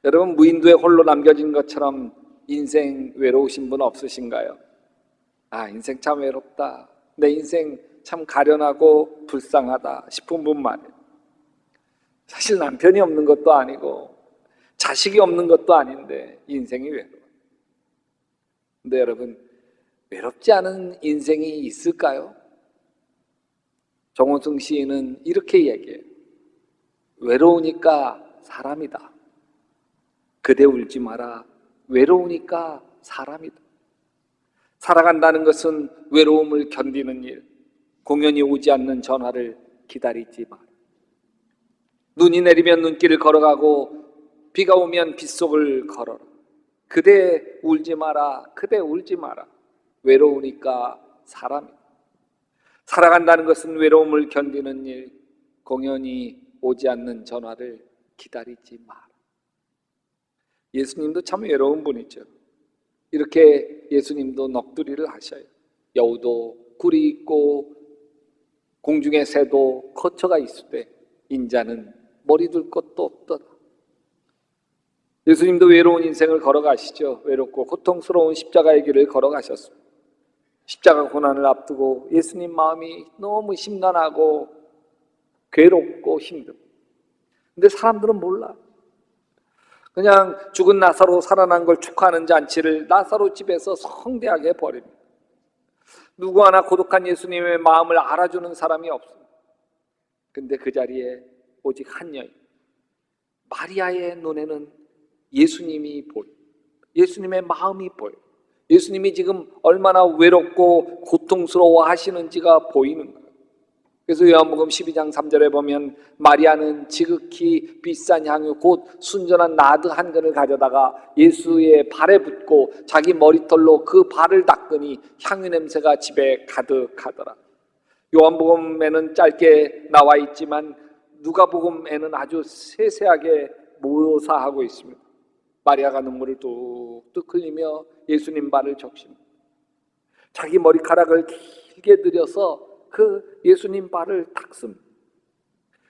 여러분, 무인도에 홀로 남겨진 것처럼 인생 외로우신 분 없으신가요? 아, 인생 참 외롭다, 내 인생 참 가련하고 불쌍하다 싶은 분 말이에요. 사실 남편이 없는 것도 아니고 자식이 없는 것도 아닌데 인생이 외로워요. 근데 여러분, 외롭지 않은 인생이 있을까요? 정원승 시인은 이렇게 얘기해요. 외로우니까 사람이다. 그대 울지 마라. 외로우니까 사람이다. 살아간다는 것은 외로움을 견디는 일, 공연히 오지 않는 전화를 기다리지 마라. 눈이 내리면 눈길을 걸어가고 비가 오면 빗속을 걸어라. 그대 울지 마라. 그대 울지 마라. 외로우니까 사람이다. 살아간다는 것은 외로움을 견디는 일, 공연히 오지 않는 전화를 기다리지 마라. 예수님도 참 외로운 분이죠. 이렇게 예수님도 넋두리를 하셔요. 여우도 꿀이 있고 공중의 새도 거처가 있을 때 인자는 머리 둘 것도 없더라. 예수님도 외로운 인생을 걸어가시죠. 외롭고 고통스러운 십자가의 길을 걸어가셨습니다. 십자가 고난을 앞두고 예수님 마음이 너무 심란하고 괴롭고 힘듭니다. 근데 사람들은 몰라. 그냥 죽은 나사로 살아난 걸 축하하는 잔치를 나사로 집에서 성대하게 벌입니다. 누구 하나 고독한 예수님의 마음을 알아주는 사람이 없습니다. 근데 그 자리에 오직 한 여인, 마리아의 눈에는 예수님이 보여요. 예수님의 마음이 보여요. 예수님이 지금 얼마나 외롭고 고통스러워 하시는지가 보이는 거예요. 그래서 요한복음 12장 3절에 보면 마리아는 지극히 비싼 향유 곧 순전한 나드 한 근을 가져다가 예수의 발에 붓고 자기 머리털로 그 발을 닦으니 향유 냄새가 집에 가득하더라. 요한복음에는 짧게 나와 있지만 누가복음에는 아주 세세하게 묘사하고 있습니다. 마리아가 눈물을 뚝뚝 흘리며 예수님 발을 적십니다. 자기 머리카락을 길게 들여서 그 예수님 발을 닦습니다.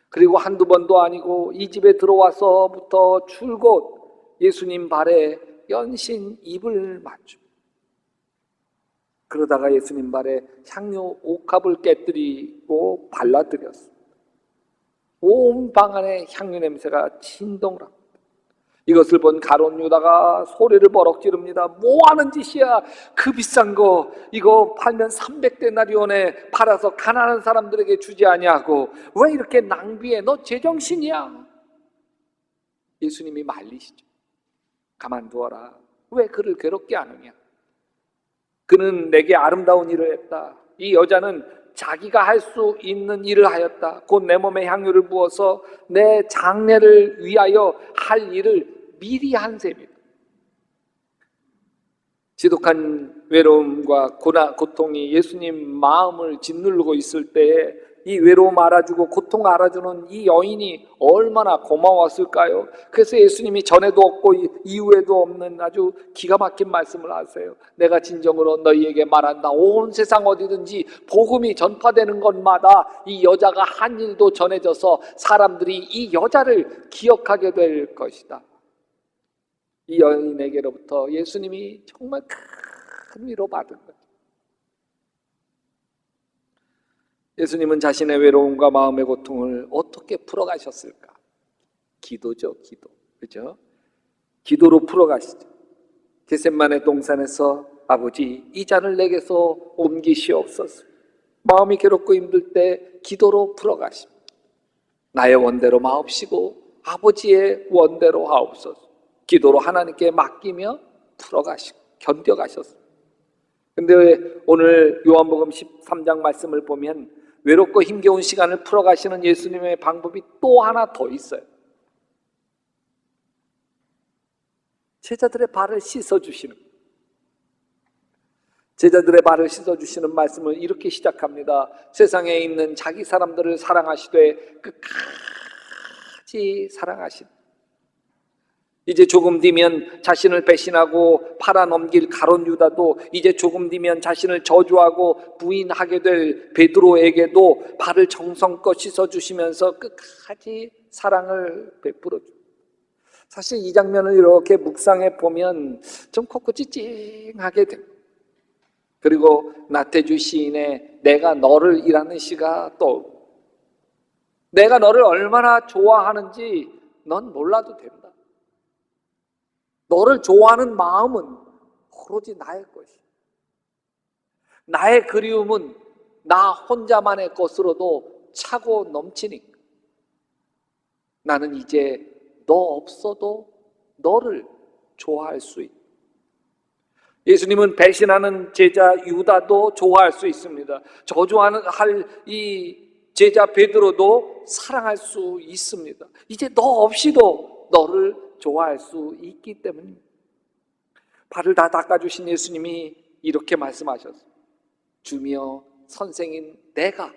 그리고 한두 번도 아니고 이 집에 들어와서부터 줄곧 예수님 발에 연신 입을 맞춥니다. 그러다가 예수님 발에 향유 옥합을 깨뜨리고 발라드렸습니다. 온 방 안에 향유 냄새가 진동을 합니다. 이것을 본 가룟 유다가 소리를 버럭 지릅니다. 뭐 하는 짓이야? 그 비싼 거 이거 팔면 300데나리온에 팔아서 가난한 사람들에게 주지 아니하고 왜 이렇게 낭비해? 너 제정신이야? 예수님이 말리시죠. 가만두어라. 왜 그를 괴롭게 하느냐? 그는 내게 아름다운 일을 했다. 이 여자는 자기가 할 수 있는 일을 하였다. 곧 내 몸에 향유를 부어서 내 장례를 위하여 할 일을 미리 한 셈이다. 지독한 외로움과 고통이 예수님 마음을 짓누르고 있을 때에 이 외로움 알아주고 고통 알아주는 이 여인이 얼마나 고마웠을까요? 그래서 예수님이 전에도 없고 이후에도 없는 아주 기가 막힌 말씀을 하세요. 내가 진정으로 너희에게 말한다. 온 세상 어디든지 복음이 전파되는 곳마다 이 여자가 한 일도 전해져서 사람들이 이 여자를 기억하게 될 것이다. 이 여인에게로부터 예수님이 정말 큰 위로 받은 거예요. 예수님은 자신의 외로움과 마음의 고통을 어떻게 풀어가셨을까? 기도죠, 기도. 그죠? 기도로 풀어가시죠. 겟세마네 동산에서 아버지, 이 잔을 내게서 옮기시옵소서. 마음이 괴롭고 힘들 때 기도로 풀어가십니다. 나의 원대로 마옵시고 아버지의 원대로 하옵소서. 기도로 하나님께 맡기며 풀어가시고 견뎌가셨습니다. 근데 오늘 요한복음 13장 말씀을 보면 외롭고 힘겨운 시간을 풀어가시는 예수님의 방법이 또 하나 더 있어요. 제자들의 발을 씻어주시는, 제자들의 발을 씻어주시는 말씀을 이렇게 시작합니다. 세상에 있는 자기 사람들을 사랑하시되 끝까지 사랑하신, 이제 조금 뒤면 자신을 배신하고 팔아넘길 가룟 유다도 이제 조금 뒤면 자신을 저주하고 부인하게 될 베드로에게도 발을 정성껏 씻어주시면서 끝까지 사랑을 베풀어 줍니다. 사실 이 장면을 이렇게 묵상해 보면 좀 코끝이 찡하게 됩니다. 그리고 나태주 시인의 내가 너를 이라는 시가 또 내가 너를 얼마나 좋아하는지 넌 몰라도 된다. 너를 좋아하는 마음은 오로지 나의 것이야. 나의 그리움은 나 혼자만의 것으로도 차고 넘치니까 나는 이제 너 없어도 너를 좋아할 수 있다. 예수님은 배신하는 제자 유다도 좋아할 수 있습니다. 저주하는 이 제자 베드로도 사랑할 수 있습니다. 이제 너 없이도 너를 좋아할 수 있기 때문입니다. 발을 다 닦아주신 예수님이 이렇게 말씀하셨습니다. 주며 선생인 내가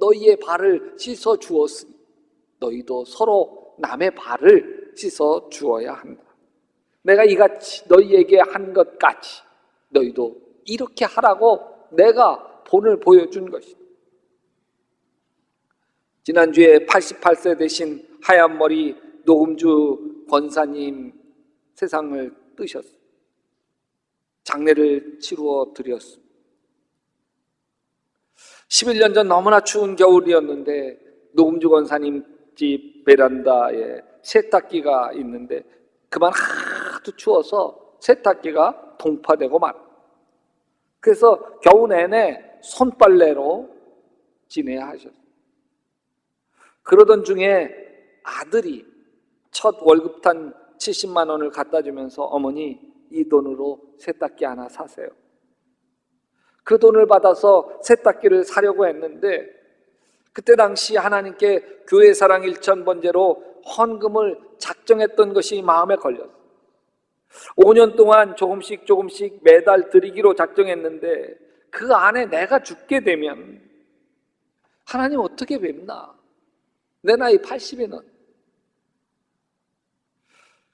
너희의 발을 씻어 주었으니 너희도 서로 남의 발을 씻어 주어야 한다. 내가 이같이 너희에게 한 것 같이 너희도 이렇게 하라고 내가 본을 보여준 것이다. 지난주에 88세 되신 하얀 머리 노금주 권사님 세상을 뜨셨습니다. 장례를 치루어 드렸습니다. 11년 전 너무나 추운 겨울이었는데 노금주 권사님 집 베란다에 세탁기가 있는데 그만 하도 추워서 세탁기가 동파되고 말. 그래서 겨우 내내 손빨래로 지내야 하셨어요. 그러던 중에 아들이 첫 월급탄 70만 원을 갖다 주면서 어머니 이 돈으로 세탁기 하나 사세요. 그 돈을 받아서 세탁기를 사려고 했는데 그때 당시 하나님께 교회 사랑 1000번제로 헌금을 작정했던 것이 마음에 걸렸어요. 5년 동안 조금씩 매달 드리기로 작정했는데 그 안에 내가 죽게 되면 하나님 어떻게 뵙나? 내 나이 80에는.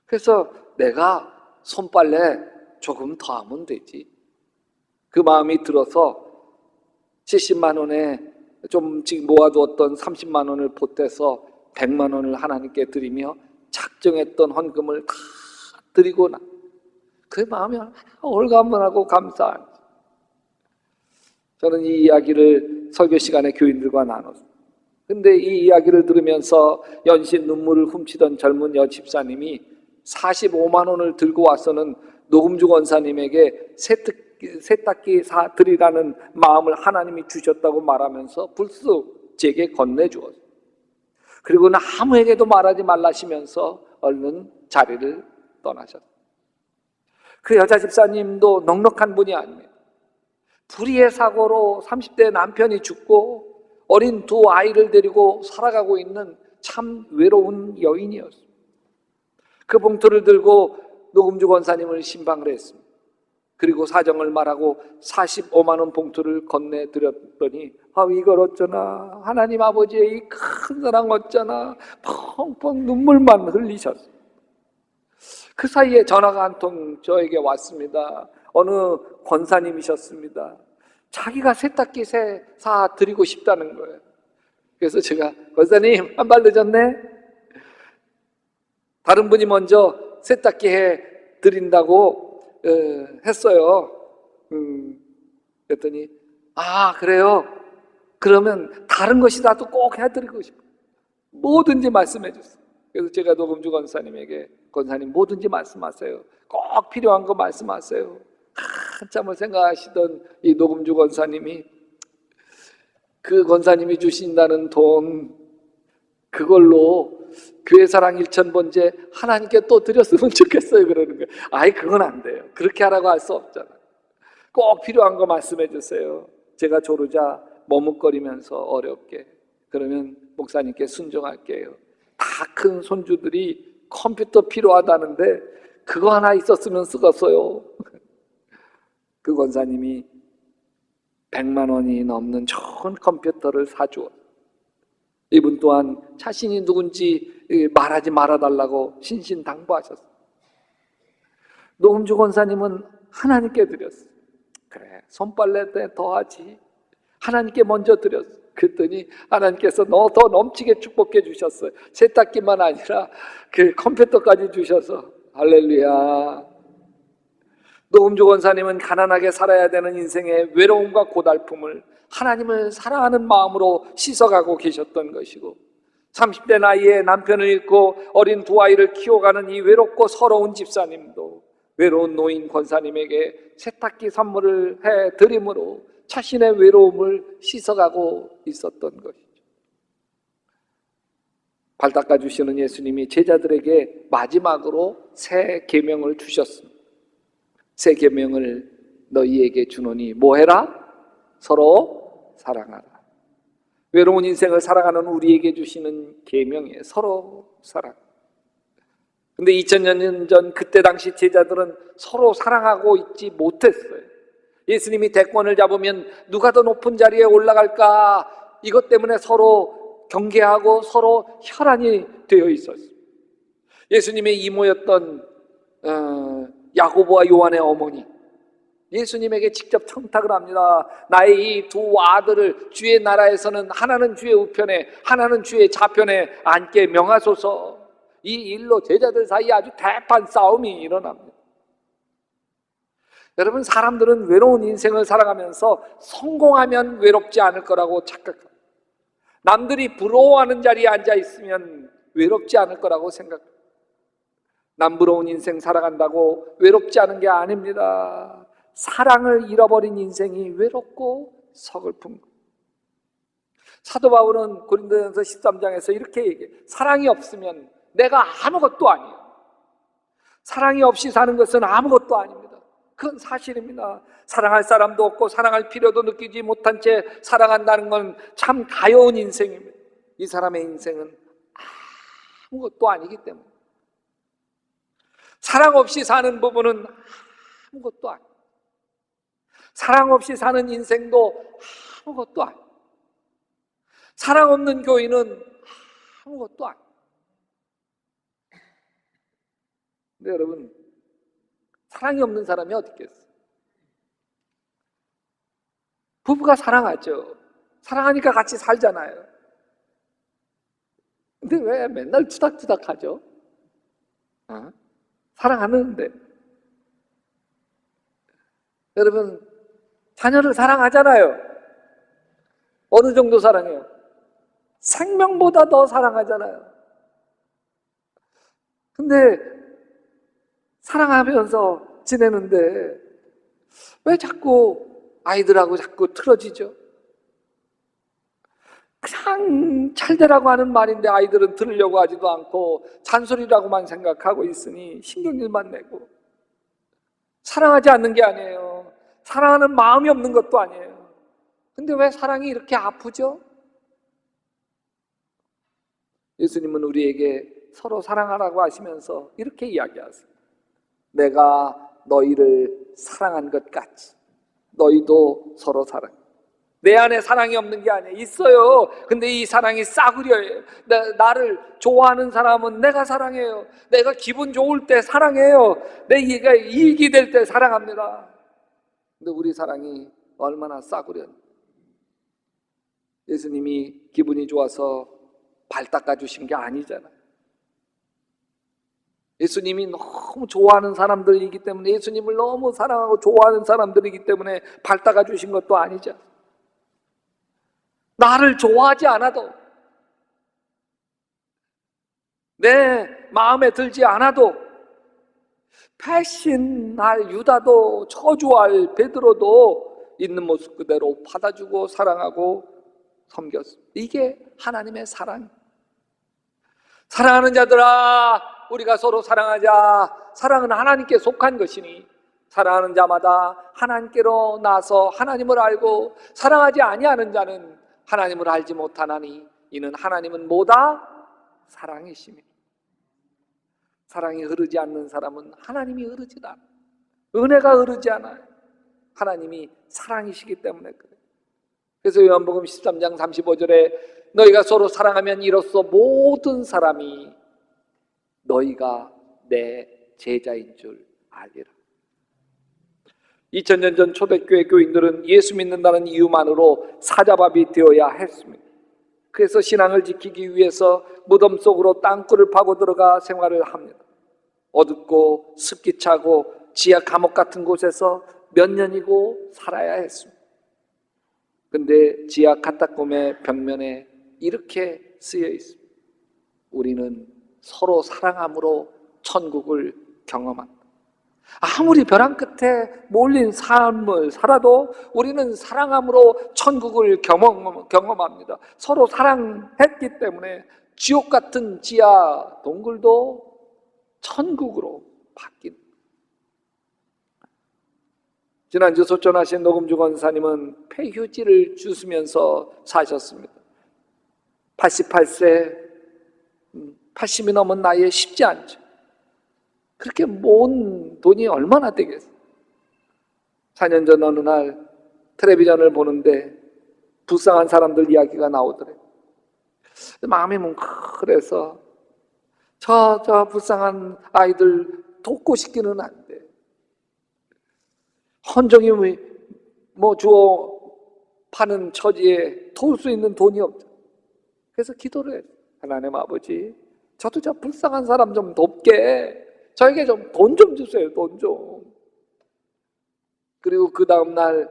그래서 내가 손빨래 조금 더 하면 되지. 그 마음이 들어서 70만 원에 좀 지금 모아두었던 30만 원을 보태서 100만 원을 하나님께 드리며 작정했던 헌금을 다 드리고 나. 그 마음이 올가문하고 감사한. 저는 이 이야기를 설교 시간에 교인들과 나눴어요. 근데 이 이야기를 들으면서 연신 눈물을 훔치던 젊은 여집사님이 45만 원을 들고 와서는 노금주 권사님에게 세탁기 사드리라는 마음을 하나님이 주셨다고 말하면서 불쑥 제게 건네주었어요. 그리고 아무에게도 말하지 말라시면서 얼른 자리를 떠나셨어요. 그 여자 집사님도 넉넉한 분이 아닙니다. 불의의 사고로 30대 남편이 죽고 어린 두 아이를 데리고 살아가고 있는 참 외로운 여인이었습니다. 그 봉투를 들고 노금주 권사님을 신방을 했습니다. 그리고 사정을 말하고 45만 원 봉투를 건네드렸더니 이걸 어쩌나 하나님 아버지의 이 큰 사랑 어쩌나 펑펑 눈물만 흘리셨어요. 그 사이에 전화가 한 통 저에게 왔습니다. 어느 권사님이셨습니다. 자기가 세탁기 사드리고 싶다는 거예요. 그래서 제가 권사님 한 발 늦었네. 다른 분이 먼저 세탁기 해드린다고 했어요. 그랬더니 그래요? 그러면 다른 것이라도 꼭 해드리고 싶어요. 뭐든지 말씀해 주세요. 그래서 제가 노금주 권사님에게 권사님 뭐든지 말씀하세요. 꼭 필요한 거 말씀하세요. 한참을 생각하시던 이 노금주 권사님이 그 권사님이 주신다는 돈 그걸로 교회 사랑 1000번제 하나님께 또 드렸으면 좋겠어요. 그러는 거예요. 그건 안 돼요. 그렇게 하라고 할 수 없잖아요. 꼭 필요한 거 말씀해 주세요. 제가 조르자 머뭇거리면서 어렵게 그러면 목사님께 순종할게요. 다 큰 손주들이 컴퓨터 필요하다는데 그거 하나 있었으면 쓰겠어요. 그 권사님이 100만 원이 넘는 좋은 컴퓨터를 사주었어요. 이분 또한 자신이 누군지 말하지 말아달라고 신신당부하셨어요. 노금주 권사님은 하나님께 드렸어요. 그래 손빨래 때 더하지. 하나님께 먼저 드렸어요. 그랬더니 하나님께서 더 넘치게 축복해 주셨어요. 세탁기만 아니라 그 컴퓨터까지 주셔서. 할렐루야. 노금주 권사님은 가난하게 살아야 되는 인생의 외로움과 고달픔을 하나님을 사랑하는 마음으로 씻어가고 계셨던 것이고, 30대 나이에 남편을 잃고 어린 두 아이를 키워가는 이 외롭고 서러운 집사님도 외로운 노인 권사님에게 세탁기 선물을 해드림으로 자신의 외로움을 씻어가고 있었던 것이죠. 발 닦아주시는 예수님이 제자들에게 마지막으로 새 계명을 주셨습니다. 새 계명을 너희에게 주노니 뭐해라? 서로 사랑하라. 외로운 인생을 살아가는 우리에게 주시는 계명이에요. 서로 사랑. 근데 2000년 전 그때 당시 제자들은 서로 사랑하고 있지 못했어요. 예수님이 대권을 잡으면 누가 더 높은 자리에 올라갈까, 이것 때문에 서로 경계하고 서로 혈안이 되어 있었어요. 예수님의 이모였던 야고보와 요한의 어머니, 예수님에게 직접 청탁을 합니다. 나의 이 두 아들을 주의 나라에서는 하나는 주의 우편에 하나는 주의 좌편에 앉게 명하소서. 이 일로 제자들 사이에 아주 대판 싸움이 일어납니다. 여러분, 사람들은 외로운 인생을 살아가면서 성공하면 외롭지 않을 거라고 착각합니다. 남들이 부러워하는 자리에 앉아 있으면 외롭지 않을 거라고 생각합니다. 남부러운 인생 살아간다고 외롭지 않은 게 아닙니다. 사랑을 잃어버린 인생이 외롭고 서글픈 것. 사도 바울은 고린도전서 13장에서 이렇게 얘기해요. 사랑이 없으면 내가 아무것도 아니에요. 사랑이 없이 사는 것은 아무것도 아닙니다. 그건 사실입니다. 사랑할 사람도 없고 사랑할 필요도 느끼지 못한 채 살아간다는 건 참 가여운 인생입니다. 이 사람의 인생은 아무것도 아니기 때문에. 사랑 없이 사는 부분은 아무것도 아니에요. 사랑 없이 사는 인생도 아무것도 아니에요. 사랑 없는 교인은 아무것도 아니에요. 근데 여러분, 사랑이 없는 사람이 어디 있겠어요? 부부가 사랑하죠. 사랑하니까 같이 살잖아요. 근데 왜 맨날 투닥투닥 하죠? 사랑하는데. 여러분, 자녀를 사랑하잖아요. 어느 정도 사랑해요? 생명보다 더 사랑하잖아요. 근데 사랑하면서 지내는데 왜 자꾸 아이들하고 자꾸 틀어지죠? 그냥 잘 되라고 하는 말인데 아이들은 들으려고 하지도 않고 잔소리라고만 생각하고 있으니 신경질만 내고. 사랑하지 않는 게 아니에요. 사랑하는 마음이 없는 것도 아니에요. 근데 왜 사랑이 이렇게 아프죠? 예수님은 우리에게 서로 사랑하라고 하시면서 이렇게 이야기하세요. 내가 너희를 사랑한 것 같이 너희도 서로 사랑해. 내 안에 사랑이 없는 게 아니에요. 있어요. 근데 이 사랑이 싸구려예요. 나를 좋아하는 사람은 내가 사랑해요. 내가 기분 좋을 때 사랑해요. 내가 이익이 될 때 사랑합니다. 근데 우리 사랑이 얼마나 싸구려. 예수님이 기분이 좋아서 발 닦아주신 게 아니잖아요. 예수님이 너무 좋아하는 사람들이기 때문에, 예수님을 너무 사랑하고 좋아하는 사람들이기 때문에 발 닦아주신 것도 아니죠. 나를 좋아하지 않아도, 내 마음에 들지 않아도, 배신할 유다도 저주할 베드로도 있는 모습 그대로 받아주고 사랑하고 섬겼습니다. 이게 하나님의 사랑. 사랑하는 자들아, 우리가 서로 사랑하자. 사랑은 하나님께 속한 것이니 사랑하는 자마다 하나님께로 나서 하나님을 알고, 사랑하지 아니하는 자는 하나님을 알지 못하나니 이는 하나님은 뭐다? 사랑이시며 사랑이 흐르지 않는 사람은 하나님이 흐르지 않아요. 은혜가 흐르지 않아요. 하나님이 사랑이시기 때문에 그래요. 그래서 요한복음 13장 35절에 너희가 서로 사랑하면 이로써 모든 사람이 너희가 내 제자인 줄 알리라. 2000년 전 초대교회 교인들은 예수 믿는다는 이유만으로 사자밥이 되어야 했습니다. 그래서 신앙을 지키기 위해서 무덤 속으로 땅굴을 파고 들어가 생활을 합니다. 어둡고 습기 차고 지하 감옥 같은 곳에서 몇 년이고 살아야 했습니다. 근데 지하 카타콤의 벽면에 이렇게 쓰여 있습니다. 우리는 서로 사랑함으로 천국을 경험한다. 아무리 벼랑 끝에 몰린 삶을 살아도 우리는 사랑함으로 천국을 경험합니다. 서로 사랑했기 때문에 지옥 같은 지하 동굴도 천국으로 바뀐다. 지난주 소천하신 노금주 권사님은 폐휴지를 주시면서 사셨습니다. 88세, 80이 넘은 나이에 쉽지 않죠. 그렇게 모은 돈이 얼마나 되겠어요? 4년 전 어느 날 텔레비전을 보는데 불쌍한 사람들 이야기가 나오더래요. 마음이 뭉클해서 저 불쌍한 아이들 돕고 싶기는 한데 헌정이 뭐 주워 파는 처지에 도울 수 있는 돈이 없죠. 그래서 기도를 해요. 하나님 아버지, 저도 저 불쌍한 사람 좀 돕게 저에게 좀 돈 좀 주세요. 돈 좀. 그리고 그 다음날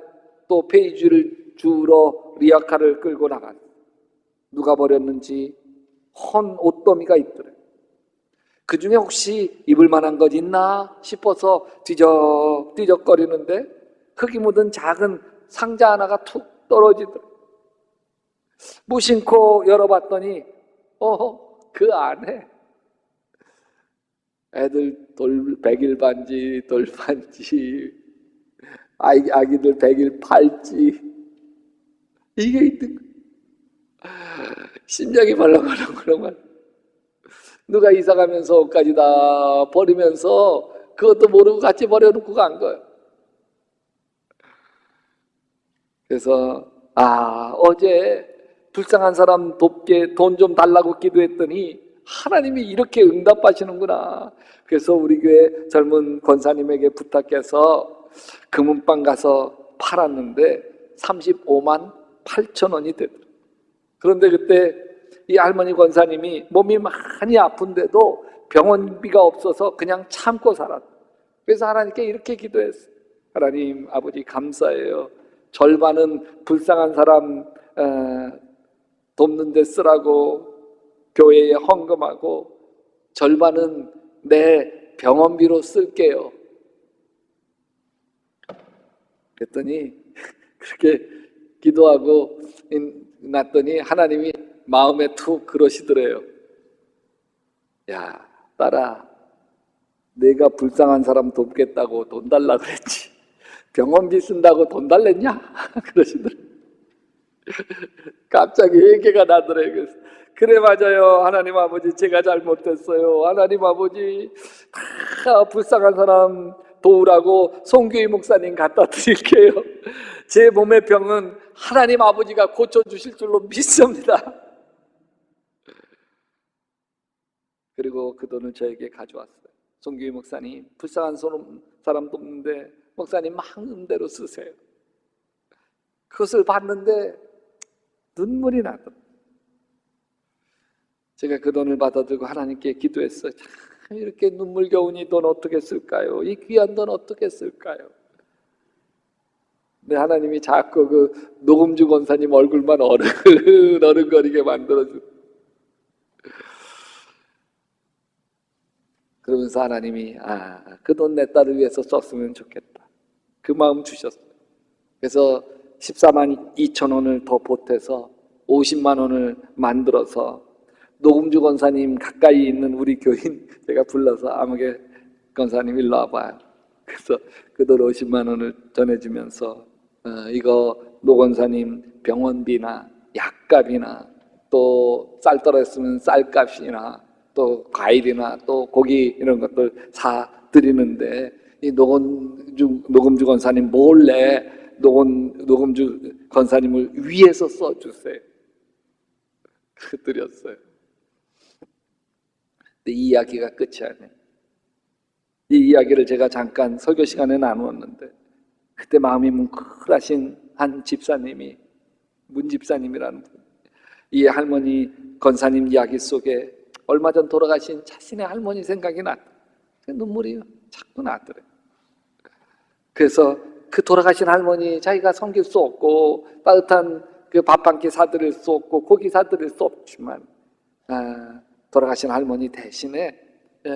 또 페이지를 주우러 리아카를 끌고 나갔어요. 누가 버렸는지 헌 옷더미가 있더래요. 그 중에 혹시 입을 만한 것 있나 싶어서 뒤적거리는데 흙이 묻은 작은 상자 하나가 툭 떨어지더래요. 무심코 열어봤더니 그 안에 애들 백일 반지, 돌반지, 아기들 백일 팔찌 이게 있는 거예요. 심장이 벌렁벌렁. 누가 이사가면서 옷까지 다 버리면서 그것도 모르고 같이 버려놓고 간 거예요. 그래서 어제 불쌍한 사람 돕게 돈 좀 달라고 기도했더니 하나님이 이렇게 응답하시는구나. 그래서 우리 교회 젊은 권사님에게 부탁해서 금은방 가서 팔았는데 35만 8천 원이 되더라고요. 그런데 그때 이 할머니 권사님이 몸이 많이 아픈데도 병원비가 없어서 그냥 참고 살았다. 그래서 하나님께 이렇게 기도했어요. 하나님 아버지 감사해요. 절반은 불쌍한 사람 돕는 데 쓰라고 교회에 헌금하고 절반은 내 병원비로 쓸게요. 그랬더니 그렇게 기도하고 났더니 하나님이 마음에 툭 그러시더래요. 야, 딸아, 내가 불쌍한 사람 돕겠다고 돈 달라 그랬지 병원비 쓴다고 돈 달랬냐? 그러시더래요. 갑자기 회개가 나더래요. 그래서 그래 맞아요. 하나님 아버지 제가 잘못했어요. 하나님 아버지 다 불쌍한 사람 도우라고 송교희 목사님 갖다 드릴게요. 제 몸의 병은 하나님 아버지가 고쳐주실 줄로 믿습니다. 그리고 그 돈을 저에게 가져왔어요. 송교희 목사님 불쌍한 사람 돕는데 목사님 마음대로 쓰세요. 그것을 봤는데 눈물이 나더라고요. 제가 그 돈을 받아들고 하나님께 기도했어요. 참 이렇게 눈물겨운 이 돈 어떻게 쓸까요? 이 귀한 돈 어떻게 쓸까요? 근데 하나님이 자꾸 그 노금주 권사님 얼굴만 어른거리게 만들어주. 그러면서 하나님이 그 돈 내 딸을 위해서 썼으면 좋겠다. 그 마음 주셨어요. 그래서 14만 2천 원을 더 보태서 50만 원을 만들어서 노금주 권사님 가까이 있는 우리 교인 제가 불러서 아무개 권사님 일로 와봐요. 그래서 그 돈 50만 원을 전해주면서 이거 노 권사님 병원비나 약값이나 또 쌀 떨어졌으면 쌀값이나 또 과일이나 또 고기 이런 것들 사 드리는데 이 노금주 권사님 몰래 노금주 권사님을 위해서 써주세요. 드렸어요. 근데 이 이야기가 끝이 아니에요. 이 이야기를 제가 잠깐 설교 시간에 나누었는데 그때 마음이 뭉클하신 한 집사님이, 문 집사님이라는 분, 이 할머니 권사님 이야기 속에 얼마 전 돌아가신 자신의 할머니 생각이 눈물이 자꾸 나더래요. 그래서 그 돌아가신 할머니 자기가 섬길 수 없고 따뜻한 그 밥 한 끼 사드릴 수 없고 고기 사드릴 수 없지만 돌아가신 할머니 대신에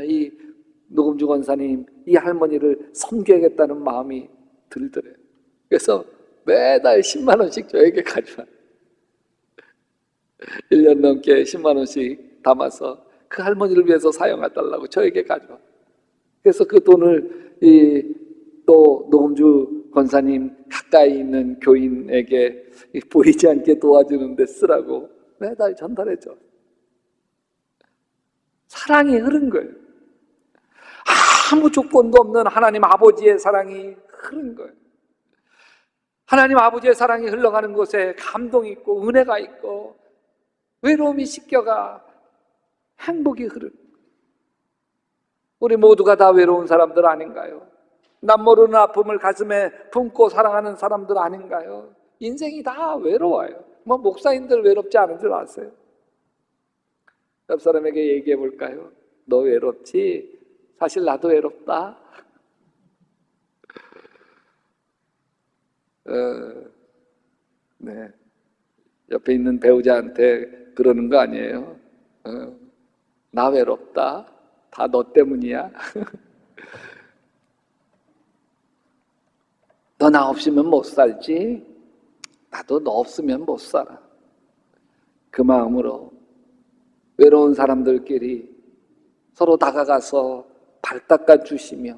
이 노금주 권사님 이 할머니를 섬겨야겠다는 마음이 들더래요. 그래서 매달 10만 원씩 저에게 가져와 1년 넘게 10만 원씩 담아서 그 할머니를 위해서 사용해달라고 저에게 가져와. 그래서 그 돈을 또 노금주 권사님 가까이 있는 교인에게 보이지 않게 도와주는 데 쓰라고 매달 전달해줘. 사랑이 흐른 거예요. 아무 조건도 없는 하나님 아버지의 사랑이 흐른 거예요. 하나님 아버지의 사랑이 흘러가는 곳에 감동이 있고 은혜가 있고 외로움이 씻겨가 행복이 흐르는. 우리 모두가 다 외로운 사람들 아닌가요? 남 모르는 아픔을 가슴에 품고 사랑하는 사람들 아닌가요? 인생이 다 외로워요. 목사님들 외롭지 않은 줄 아세요? 옆 사람에게 얘기해 볼까요? 너 외롭지? 사실 나도 외롭다. 네. 옆에 있는 배우자한테 그러는 거 아니에요? 나 외롭다. 다 너 때문이야. 너 나 없으면 못 살지? 나도 너 없으면 못 살아. 그 마음으로 외로운 사람들끼리 서로 다가가서 발 닦아 주시며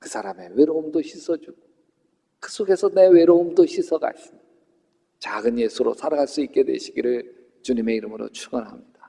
그 사람의 외로움도 씻어주고 그 속에서 내 외로움도 씻어가시는 작은 예수로 살아갈 수 있게 되시기를 주님의 이름으로 축원합니다.